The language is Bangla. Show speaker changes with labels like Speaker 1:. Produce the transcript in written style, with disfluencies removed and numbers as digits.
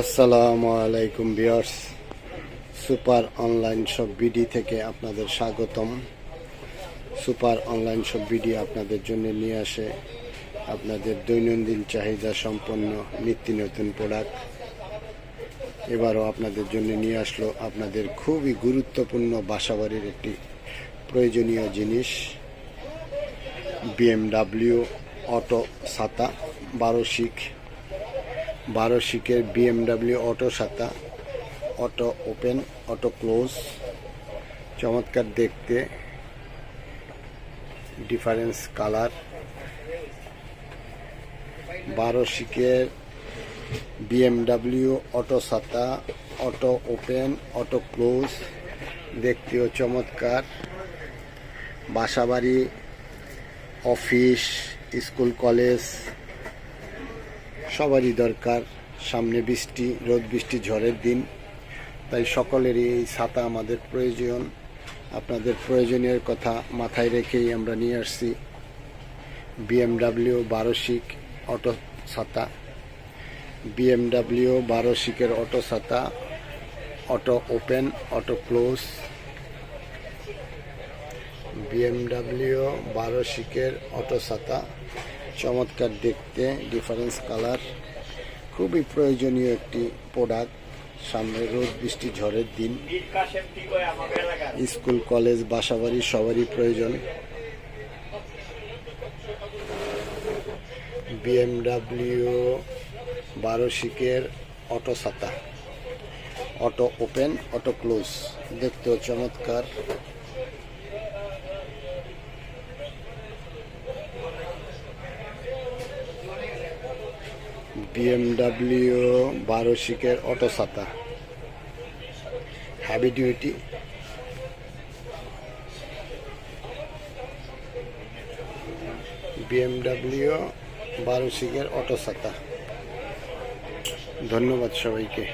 Speaker 1: আসসালামু আলাইকুম viewers, super online shop BD থেকে আপনাদের স্বাগতম। সুপার অনলাইন শপ বিডি আপনাদের জন্য নিয়ে আসে আপনাদের দৈনন্দিন চাহিদা সম্পন্ন নিত্য নতুন প্রোডাক্ট। এবারও আপনাদের জন্য নিয়ে আসলো আপনাদের খুবই গুরুত্বপূর্ণ বাসাবাড়ির একটি প্রয়োজনীয় জিনিস, BMW অটো ছাতা 12 শিকের BMW অটো ছাতা, অটো ওপেন অটো ক্লোজ, চমৎকার দেখতে, ডিফারেন্স কালার। 12 শিকের BMW অটো ছাতা, অটো ওপেন অটো ক্লোজ, দেখতেও চমৎকার। বাসাবাড়ি, অফিস, স্কুল, কলেজ সবারই দরকার। সামনে বৃষ্টি, রোদ বৃষ্টি, ঝড়ের দিন, তাই সকলেরই এই ছাতা আমাদের প্রয়োজন। আপনাদের প্রয়োজনীয় কথা মাথায় রেখেই আমরা নিয়ে আসছি BMW 12 শিক অটো ছাতা। BMW 12 শিকের অটো ছাতা, auto open auto close. BMW 12 শিকের অটো ছাতা, চমৎকার দেখতে, ডিফারেন্স কালার, খুবই প্রয়োজনীয় একটি প্রোডাক্ট। সামনে রোদ বৃষ্টি ঝড়ের দিন, স্কুল কলেজ বাসাবাড়ি সবারই প্রয়োজন। BMW 12 শিকের অটো ছাতা, অটো ওপেন অটো ক্লোজ, দেখতেও চমৎকার। BMW 12 শিকের অটো ছাতা, হেভি ডিউটি। BMW 12 শিকের অটো ছাতা। ধন্যবাদ সবাইকে।